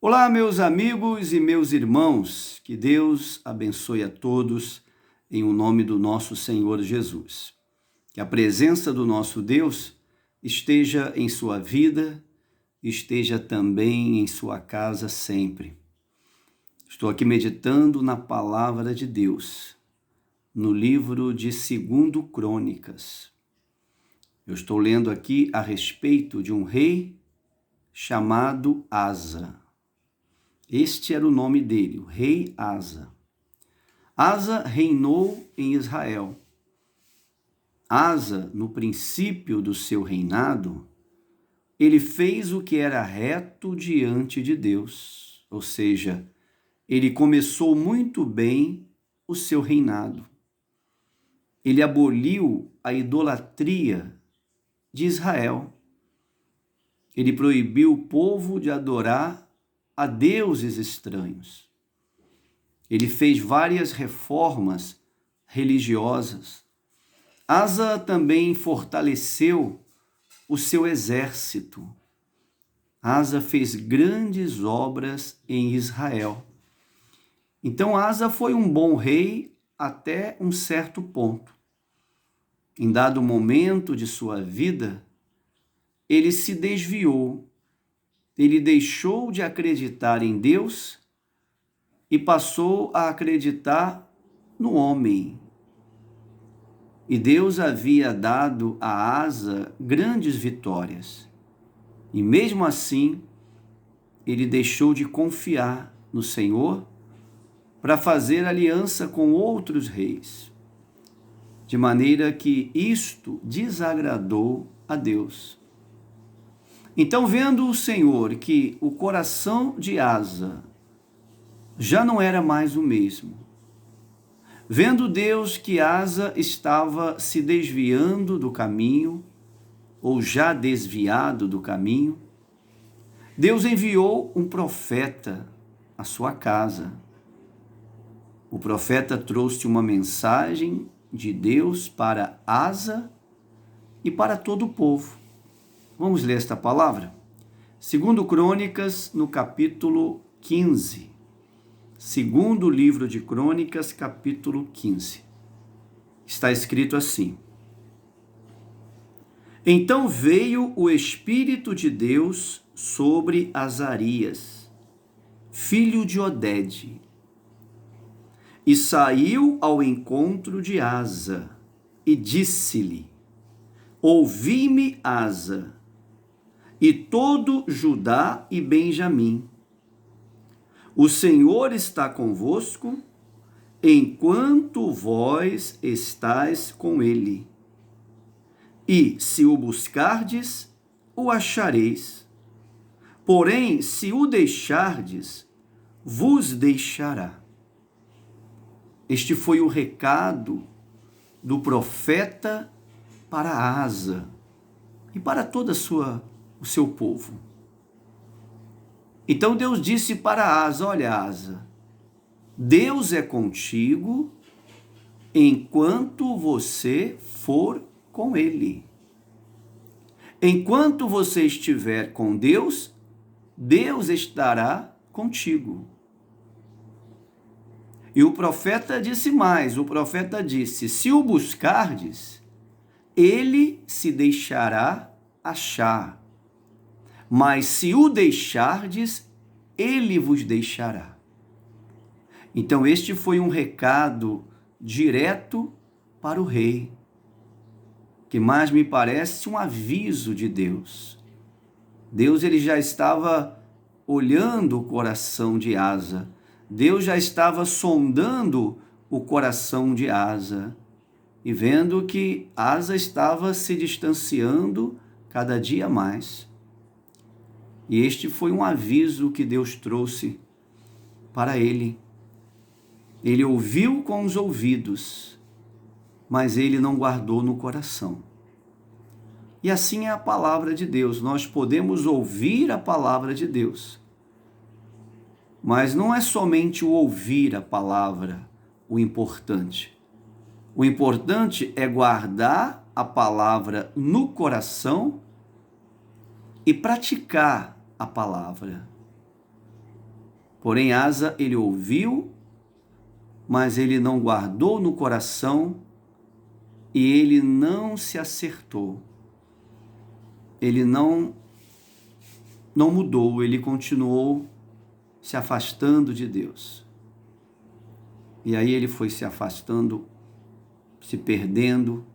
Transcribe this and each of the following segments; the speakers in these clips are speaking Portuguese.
Olá, meus amigos e meus irmãos, que Deus abençoe a todos em o nome do nosso Senhor Jesus. Que a presença do nosso Deus esteja em sua vida, esteja também em sua casa sempre. Estou aqui meditando na palavra de Deus, no livro de 2 Crônicas. Eu estou lendo aqui a respeito de um rei chamado Asa. Este era o nome dele, o rei Asa. Asa reinou em Israel. Asa, no princípio do seu reinado, ele fez o que era reto diante de Deus, ou seja, ele começou muito bem o seu reinado. Ele aboliu a idolatria de Israel. Ele proibiu o povo de adorar a deuses estranhos. Ele fez várias reformas religiosas. Asa também fortaleceu o seu exército. Asa fez grandes obras em Israel. Então Asa foi um bom rei até um certo ponto. Em dado momento de sua vida, ele se desviou. Ele deixou de acreditar em Deus e passou a acreditar no homem. E Deus havia dado a Asa grandes vitórias. E mesmo assim, ele deixou de confiar no Senhor para fazer aliança com outros reis. De maneira que isto desagradou a Deus. Então, vendo o Senhor que o coração de Asa já não era mais o mesmo, vendo Deus que Asa estava se desviando do caminho, ou já desviado do caminho, Deus enviou um profeta à sua casa. O profeta trouxe uma mensagem de Deus para Asa e para todo o povo. Vamos ler esta palavra? 2 Crônicas, no capítulo 15. Segundo livro de Crônicas, capítulo 15. Está escrito assim: Então veio o Espírito de Deus sobre Azarias, filho de Odede, e saiu ao encontro de Asa, e disse-lhe: Ouvi-me, Asa, e todo Judá e Benjamim. O Senhor está convosco, enquanto vós estáis com ele. E, se o buscardes, o achareis. Porém, se o deixardes, vos deixará. Este foi o recado do profeta para Asa e para todo o seu povo. Então Deus disse para Asa: olha, Asa, Deus é contigo enquanto você for com ele. Enquanto você estiver com Deus, Deus estará contigo. E o profeta disse mais, o profeta disse: se o buscardes, ele se deixará achar. Mas se o deixardes, ele vos deixará. Então este foi um recado direto para o rei, que mais me parece um aviso de Deus. Deus ele já estava olhando o coração de Asa. Deus já estava sondando o coração de Asa e vendo que Asa estava se distanciando cada dia mais. E este foi um aviso que Deus trouxe para ele. Ele ouviu com os ouvidos, mas ele não guardou no coração. E assim é a palavra de Deus. Nós podemos ouvir a palavra de Deus, mas não é somente o ouvir a palavra o importante. O importante é guardar a palavra no coração e praticar a palavra. Porém, Asa, ele ouviu, mas ele não guardou no coração e ele não se acertou. Ele não mudou, ele continuou se afastando de Deus. E aí ele foi se afastando, se perdendo,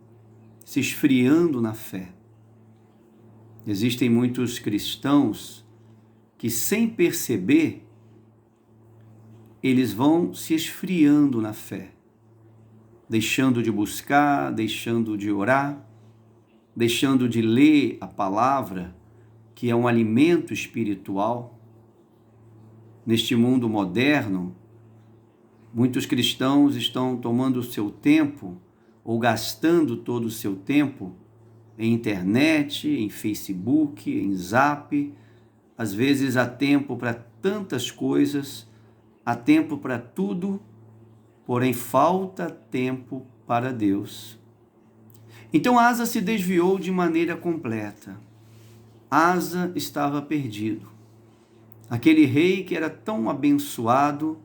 se esfriando na fé. Existem muitos cristãos que, sem perceber, eles vão se esfriando na fé, deixando de buscar, deixando de orar, deixando de ler a palavra, que é um alimento espiritual. Neste mundo moderno, muitos cristãos estão tomando o seu tempo, ou gastando todo o seu tempo, em internet, em Facebook, em Zap. Às vezes há tempo para tantas coisas, há tempo para tudo, porém falta tempo para Deus. Então Asa se desviou de maneira completa. Asa estava perdido. Aquele rei que era tão abençoado,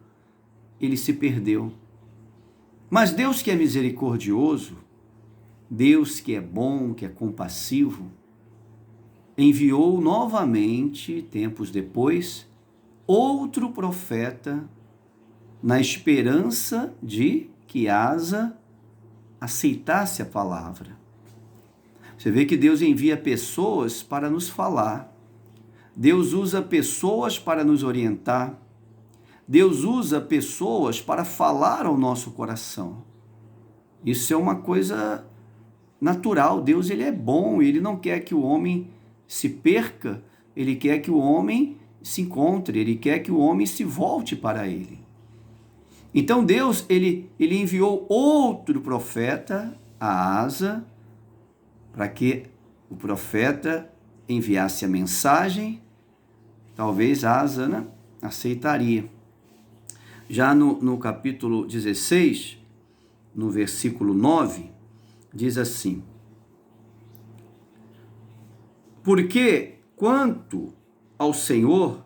ele se perdeu. Mas Deus, que é misericordioso, Deus que é bom, que é compassivo, enviou novamente, tempos depois, outro profeta, na esperança de que Asa aceitasse a palavra. Você vê que Deus envia pessoas para nos falar. Deus usa pessoas para nos orientar. Deus usa pessoas para falar ao nosso coração. Isso é uma coisa natural. Deus, ele é bom, ele não quer que o homem se perca, ele quer que o homem se encontre, ele quer que o homem se volte para ele. Então Deus, ele enviou outro profeta, a Asa, para que o profeta enviasse a mensagem. Talvez Asa, né, aceitaria. Já no capítulo 16, no versículo 9, diz assim: porque quanto ao Senhor,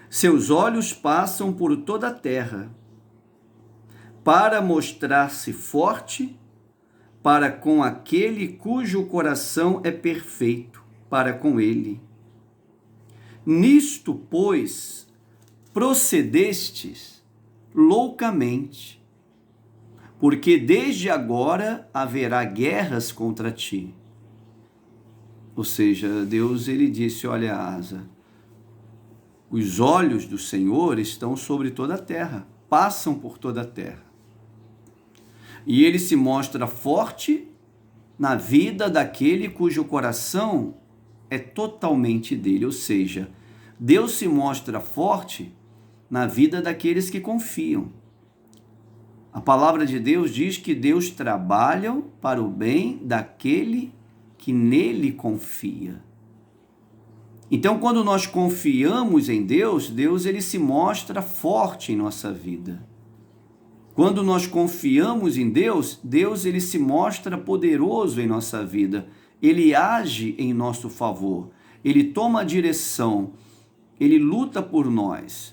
seus olhos passam por toda a terra, para mostrar-se forte para com aquele cujo coração é perfeito para com ele. Nisto, pois, procedestes loucamente, porque desde agora haverá guerras contra ti. Ou seja, Deus, ele disse: olha, Asa, os olhos do Senhor estão sobre toda a terra, passam por toda a terra. E ele se mostra forte na vida daquele cujo coração é totalmente dele. Ou seja, Deus se mostra forte na vida daqueles que confiam. A palavra de Deus diz que Deus trabalha para o bem daquele que nele confia. Então, quando nós confiamos em Deus, Deus, ele se mostra forte em nossa vida. Quando nós confiamos em Deus, Deus, ele se mostra poderoso em nossa vida. Ele age em nosso favor. Ele toma a direção. Ele luta por nós.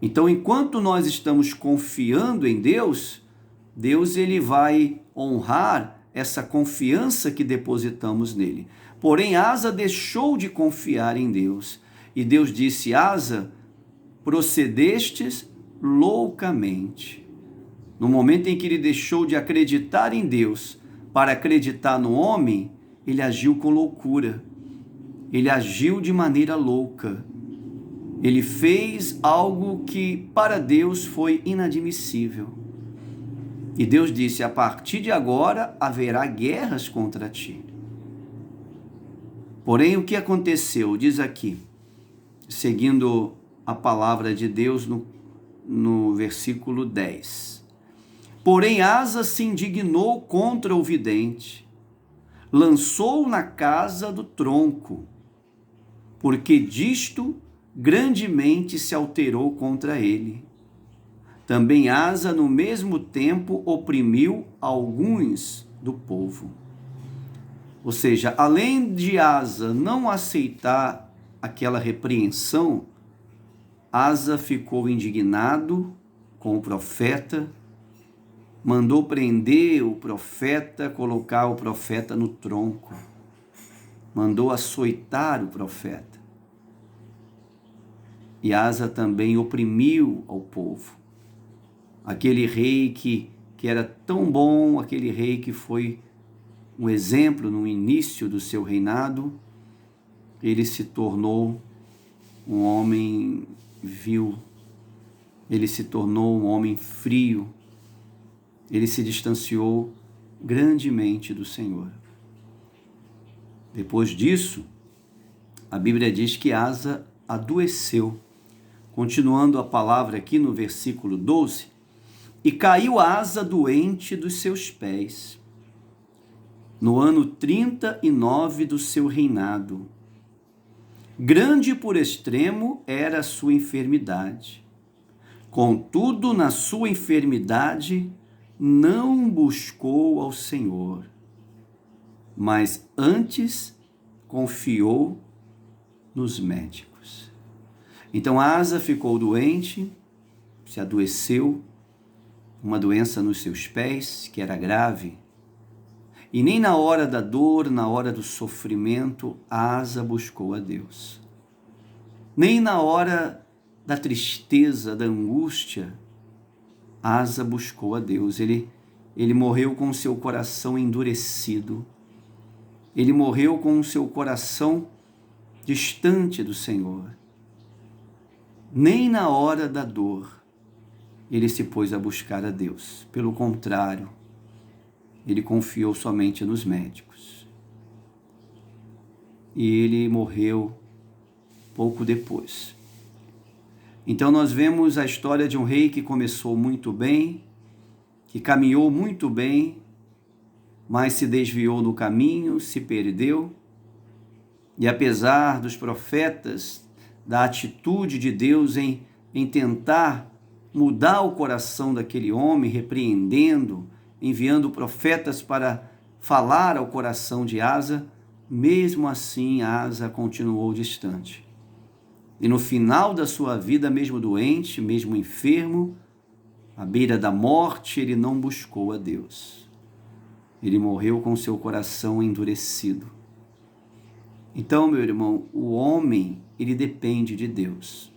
Então, enquanto nós estamos confiando em Deus, Deus, ele vai honrar essa confiança que depositamos nele. Porém, Asa deixou de confiar em Deus. E Deus disse: Asa, procedestes loucamente. No momento em que ele deixou de acreditar em Deus para acreditar no homem, ele agiu com loucura. Ele agiu de maneira louca. Ele fez algo que para Deus foi inadmissível. E Deus disse: a partir de agora haverá guerras contra ti. Porém, o que aconteceu? Diz aqui, seguindo a palavra de Deus no versículo 10. Porém, Asa se indignou contra o vidente, lançou-o na casa do tronco, porque disto grandemente se alterou contra ele. Também Asa, no mesmo tempo, oprimiu alguns do povo. Ou seja, além de Asa não aceitar aquela repreensão, Asa ficou indignado com o profeta, mandou prender o profeta, colocar o profeta no tronco, mandou açoitar o profeta. E Asa também oprimiu ao povo. Aquele rei que era tão bom, aquele rei que foi um exemplo no início do seu reinado, ele se tornou um homem vil, ele se tornou um homem frio, ele se distanciou grandemente do Senhor. Depois disso, a Bíblia diz que Asa adoeceu. Continuando a palavra aqui no versículo 12, e caiu Asa doente dos seus pés, no ano 39 do seu reinado. Grande por extremo era a sua enfermidade. Contudo, na sua enfermidade, não buscou ao Senhor, mas antes confiou nos médicos. Então Asa ficou doente, se adoeceu, uma doença nos seus pés, que era grave, e nem na hora da dor, na hora do sofrimento, Asa buscou a Deus. Nem na hora da tristeza, da angústia, Asa buscou a Deus. Ele morreu com o seu coração endurecido. Ele morreu com o seu coração distante do Senhor. Nem na hora da dor, ele se pôs a buscar a Deus. Pelo contrário, ele confiou somente nos médicos. E ele morreu pouco depois. Então nós vemos a história de um rei que começou muito bem, que caminhou muito bem, mas se desviou no caminho, se perdeu. E apesar dos profetas, da atitude de Deus em tentar mudar o coração daquele homem, repreendendo, enviando profetas para falar ao coração de Asa, mesmo assim Asa continuou distante. E no final da sua vida, mesmo doente, mesmo enfermo, à beira da morte, ele não buscou a Deus. Ele morreu com seu coração endurecido. Então, meu irmão, o homem, ele depende de Deus.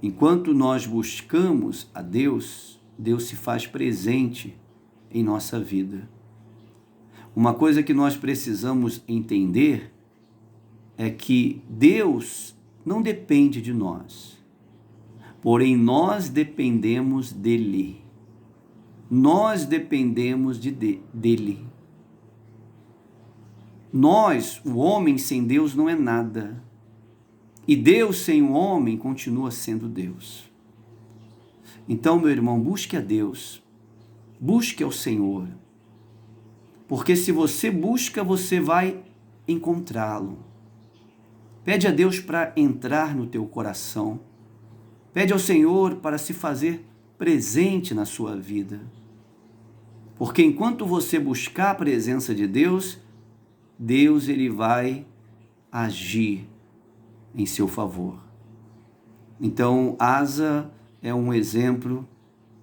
Enquanto nós buscamos a Deus, Deus se faz presente em nossa vida. Uma coisa que nós precisamos entender é que Deus não depende de nós, porém nós dependemos dele. Nós dependemos dele. Nós, o homem sem Deus não é nada. E Deus sem o homem continua sendo Deus. Então, meu irmão, busque a Deus. Busque ao Senhor. Porque se você busca, você vai encontrá-lo. Pede a Deus para entrar no teu coração. Pede ao Senhor para se fazer presente na sua vida. Porque enquanto você buscar a presença de Deus, Deus ele vai agir em seu favor. Então, Asa é um exemplo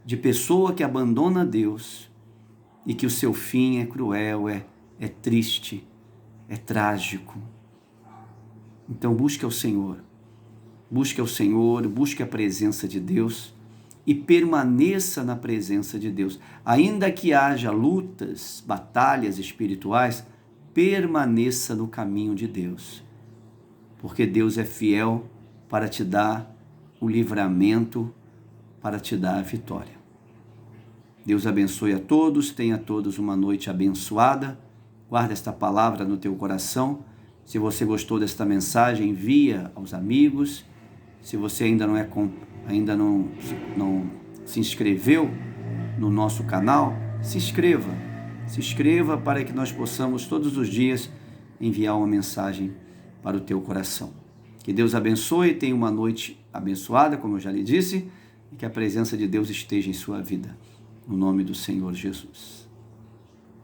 de pessoa que abandona Deus e que o seu fim é cruel, é triste, é trágico. Então, busque ao Senhor. Busque ao Senhor, busque a presença de Deus e permaneça na presença de Deus. Ainda que haja lutas, batalhas espirituais, permaneça no caminho de Deus. Porque Deus é fiel para te dar o livramento, para te dar a vitória. Deus abençoe a todos, tenha todos uma noite abençoada. Guarda esta palavra no teu coração. Se você gostou desta mensagem, envia aos amigos. Se você ainda não se inscreveu no nosso canal, se inscreva. Se inscreva para que nós possamos todos os dias enviar uma mensagem para o teu coração. Que Deus abençoe, tenha uma noite abençoada, como eu já lhe disse, e que a presença de Deus esteja em sua vida. No nome do Senhor Jesus.